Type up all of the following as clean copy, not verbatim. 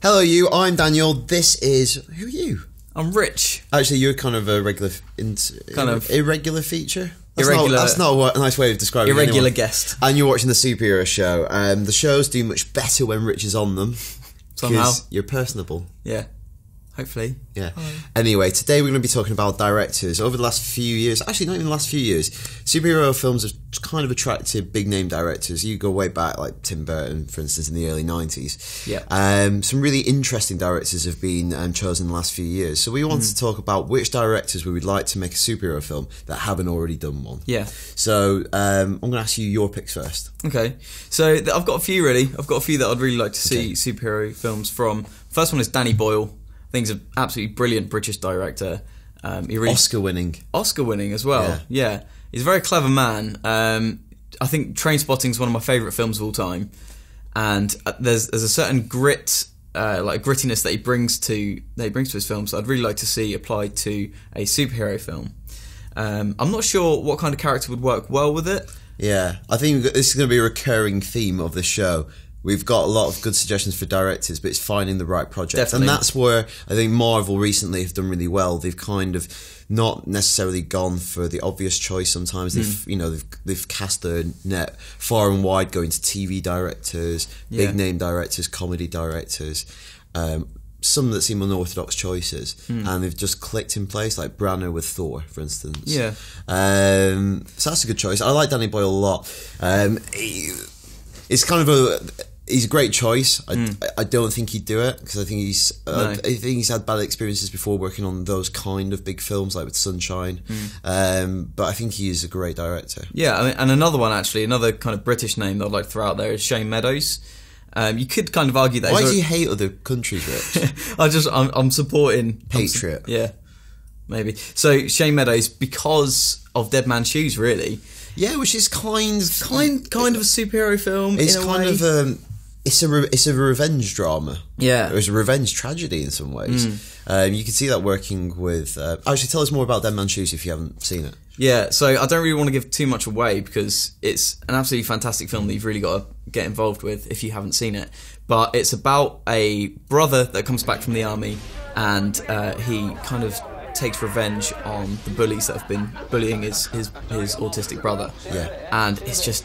Hello, you. I'm Daniel. This is... Who are you? I'm Rich. Actually, you're kind of a regular... irregular feature? That's not a nice way of describing it. Irregular guest. And you're watching the superhero show. The shows do much better when Rich is on them. Somehow. Because you're personable. Yeah. Hopefully. Yeah. Anyway, today we're going to be talking about directors. Over the last few years, actually not even the last few years, superhero films have kind of attracted big name directors. You go way back, like Tim Burton, for instance, in the early 90s. Yeah. Some really interesting directors have been chosen in the last few years. So we wanted to talk about which directors we would like to make a superhero film that haven't already done one. Yeah. So I'm going to ask you your picks first. Okay. So I've got a few, really. I've got a few that I'd really like to see superhero films from. First one is Danny Boyle. I think he's an absolutely brilliant British director. Oscar winning as well. Yeah. He's a very clever man. I think Trainspotting is one of my favourite films of all time, and there's a certain grit, like grittiness that he brings to his films that I'd really like to see applied to a superhero film. I'm not sure what kind of character would work well with it. Yeah, I think this is going to be a recurring theme of the show. We've got a lot of good suggestions for directors, but it's finding the right project. Definitely. And that's where I think Marvel recently have done really well. They've kind of not necessarily gone for the obvious choice sometimes. They've cast their net far and wide, going to TV directors, big name directors, comedy directors. Some that seem unorthodox choices, and they've just clicked in place, like Branagh with Thor, for instance. Yeah. So that's a good choice. I like Danny Boyle a lot. It's kind of he's a great choice. I don't think he'd do it because I think he's had bad experiences before working on those kind of big films, like with Sunshine. But I think he is a great director. Yeah, and another one actually, another kind of British name that I'd like to throw out there is Shane Meadows. You could kind of argue that. Why do you hate other countries, Rich? I'm supporting Patriot. Yeah, maybe. So Shane Meadows, because of Dead Man's Shoes, really. Yeah, which is kind of a superhero film. It's in a kind way. of it's a revenge drama. Yeah, it was a revenge tragedy in some ways. You can see that working with. Actually, tell us more about Dead Man's Shoes if you haven't seen it. Yeah, so I don't really want to give too much away because it's an absolutely fantastic film that you've really got to get involved with if you haven't seen it. But it's about a brother that comes back from the army, and he kind of takes revenge on the bullies that have been bullying his autistic brother. Yeah, and it's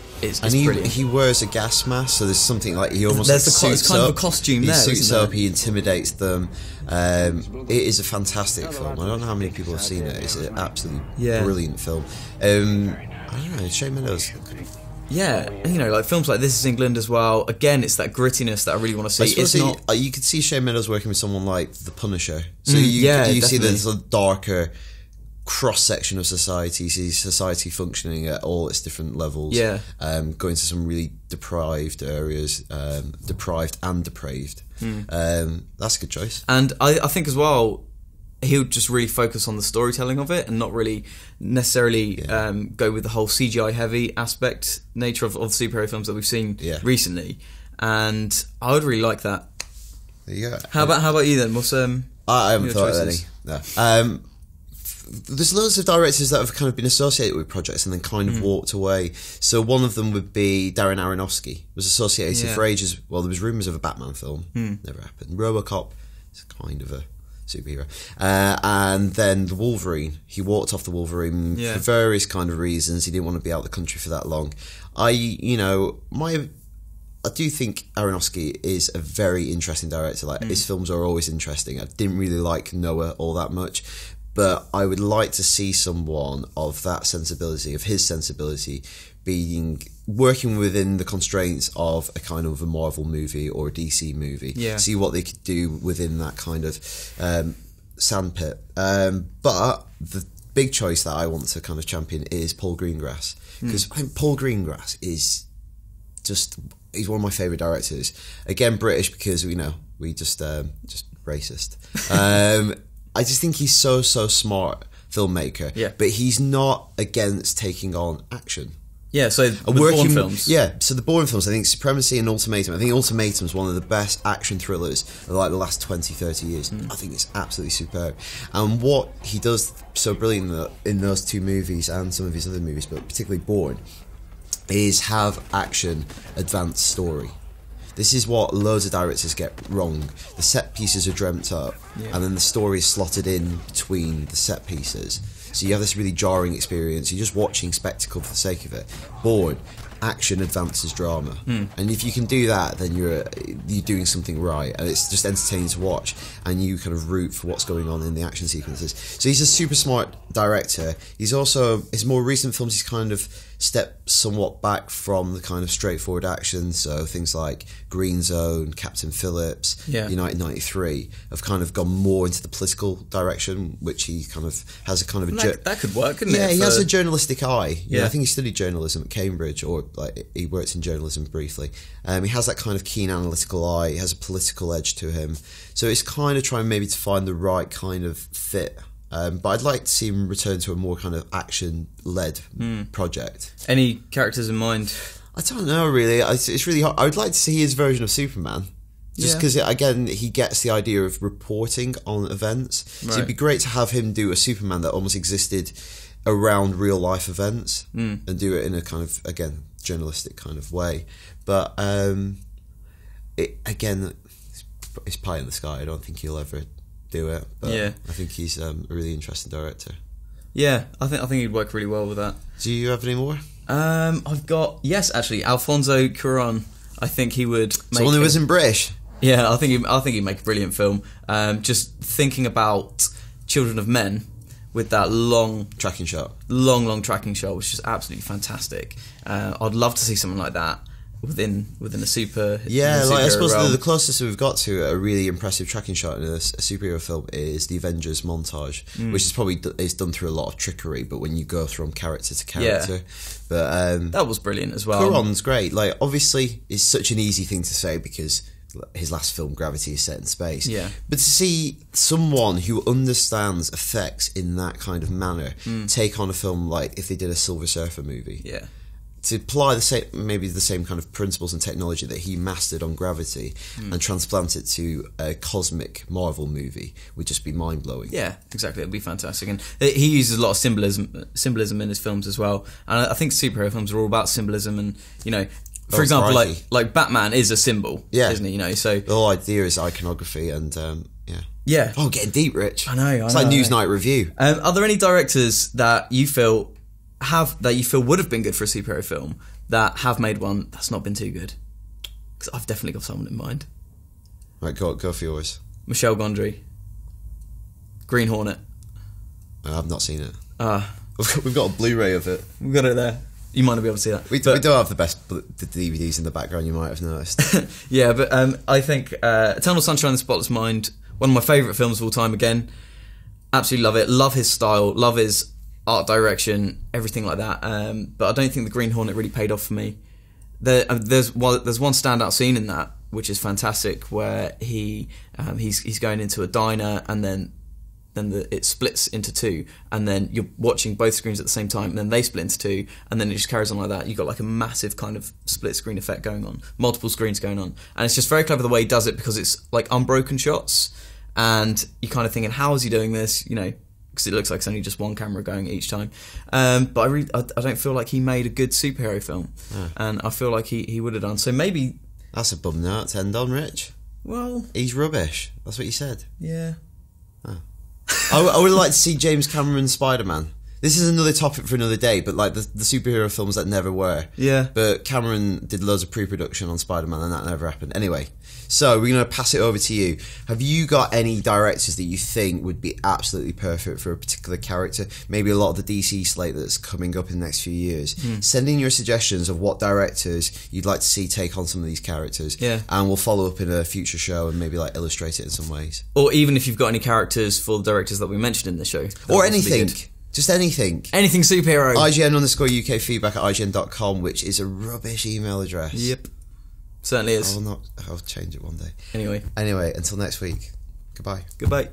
brilliant. He wears a gas mask, so there's something like he almost it's kind of a costume there. He suits up, he intimidates them. It is a fantastic film. I don't know how many people have seen it. It's an absolutely brilliant film. I don't know, Shane Meadows. Yeah, and like films like This Is England as well. Again, it's that grittiness that I really want to see. You could see Shane Meadows working with someone like The Punisher. So you see the sort of darker cross section of society. You see society functioning at all its different levels. Yeah, going to some really deprived areas, deprived and depraved. That's a good choice. And I think as well, he would just really focus on the storytelling of it and not really necessarily go with the whole CGI heavy nature of superhero films that we've seen recently. And I would really like that. There you go. How about you then? What's I haven't thought of any. No. There's loads of directors that have kind of been associated with projects and then kind of walked away. So one of them would be Darren Aronofsky. Was associated for ages. Well, there was rumours of a Batman film. Never happened. RoboCop is kind of a superhero. And then the Wolverine. He walked off the Wolverine for various kind of reasons. He didn't want to be out of the country for that long. I do think Aronofsky is a very interesting director. Like his films are always interesting. I didn't really like Noah all that much, but I would like to see someone of that sensibility, of his sensibility, working within the constraints of a kind of a Marvel movie or a DC movie. Yeah. See what they could do within that kind of sandpit. But the big choice that I want to kind of champion is Paul Greengrass, because I think Paul Greengrass is he's one of my favourite directors. Again, British because we just racist. I just think he's so smart filmmaker. Yeah. But he's not against taking on action. Yeah, so the Bourne films. Yeah, so the Bourne films, I think Supremacy and Ultimatum. I think Ultimatum is one of the best action thrillers of like the last 20, 30 years. I think it's absolutely superb. And what he does so brilliantly in those two movies and some of his other movies, but particularly Bourne, is have action, advanced story. This is what loads of directors get wrong. The set pieces are dreamt up, and then the story is slotted in between the set pieces. So you have this really jarring experience. You're just watching spectacle for the sake of it. Bored. Action advances drama, and if you can do that, then you're doing something right, and it's just entertaining to watch, and you kind of root for what's going on in the action sequences. So he's a super smart director. He's also, his more recent films, he's kind of stepped somewhat back from the kind of straightforward action. So things like Green Zone, Captain Phillips, United 93 have kind of gone more into the political direction, which he kind of has a kind of that could work, couldn't it? Yeah, he has a journalistic eye. I think he studied journalism at Cambridge, or like he worked in journalism briefly. He has that kind of keen analytical eye. He has a political edge to him. So it's kind of trying maybe to find the right kind of fit. But I'd like to see him return to a more kind of action-led project. Any characters in mind? I don't know, really. It's really hard. I would like to see his version of Superman. Just because, again, he gets the idea of reporting on events. So it'd be great to have him do a Superman that almost existed around real-life events and do it in a kind of, again, journalistic kind of way. But, again, it's pie in the sky. I don't think he'll ever do it, but I think he's a really interesting director. I think he'd work really well with that. Do you have any more? I've got actually Alfonso Cuarón. I think he would make someone who isn't British. I think he'd make a brilliant film. Just thinking about Children of Men with that long tracking shot, long tracking shot, which is absolutely fantastic. I'd love to see something like that within a super I suppose the closest we've got to a really impressive tracking shot in a superhero film is the Avengers montage, which is probably is done through a lot of trickery, but when you go from character to character, but that was brilliant as well. Cuarón's great. Like, obviously it's such an easy thing to say because his last film, Gravity, is set in space. But to see someone who understands effects in that kind of manner take on a film like if they did a Silver Surfer movie, to apply the same kind of principles and technology that he mastered on Gravity and transplant it to a cosmic Marvel movie would just be mind-blowing. Yeah, exactly. It'd be fantastic. And he uses a lot of symbolism in his films as well. And I think superhero films are all about symbolism and, for example, like Batman is a symbol, isn't he? So the whole idea is iconography and, Oh, getting deep, Rich. I know. It's like Newsnight Review. Are there any directors that you feel would have been good for a superhero film that have made one that's not been too good? Because I've definitely got someone in mind. Right, go for yours. Michel Gondry. Green Hornet. I've not seen it. We've got a Blu-ray of it. We've got it there. You might not be able to see that. We don't have the best DVDs in the background, you might have noticed. But I think Eternal Sunshine of the Spotless Mind, one of my favourite films of all time again. Absolutely love it. Love his style. Love his art direction, everything like that. But I don't think the Green Hornet really paid off for me. There's one standout scene in that which is fantastic, where he's going into a diner and then it splits into two, and then you're watching both screens at the same time, and then they split into two, and then it just carries on like that. You've got like a massive kind of split screen effect going on, multiple screens going on, and it's just very clever the way he does it because it's like unbroken shots, and you're kind of thinking, how is he doing this? Because it looks like it's only just one camera going each time. But I don't feel like he made a good superhero film, and I feel like he would have done. So maybe that's a bum note to end on, Rich. Well, he's rubbish. That's what you said. Yeah. I would like to see James Cameron's Spider-Man. This is another topic for another day, but like the superhero films that never were. Yeah. But Cameron did loads of pre-production on Spider-Man and that never happened. Anyway, so we're going to pass it over to you. Have you got any directors that you think would be absolutely perfect for a particular character? Maybe a lot of the DC slate that's coming up in the next few years. Send in your suggestions of what directors you'd like to see take on some of these characters. Yeah. And we'll follow up in a future show and maybe like illustrate it in some ways. Or even if you've got any characters for the directors that we mentioned in the show. Or anything. Just anything. Anything superhero. IGN_UK feedback at IGN.com, which is a rubbish email address. Yep. Certainly is. I'll change it one day. Anyway, until next week. Goodbye. Goodbye.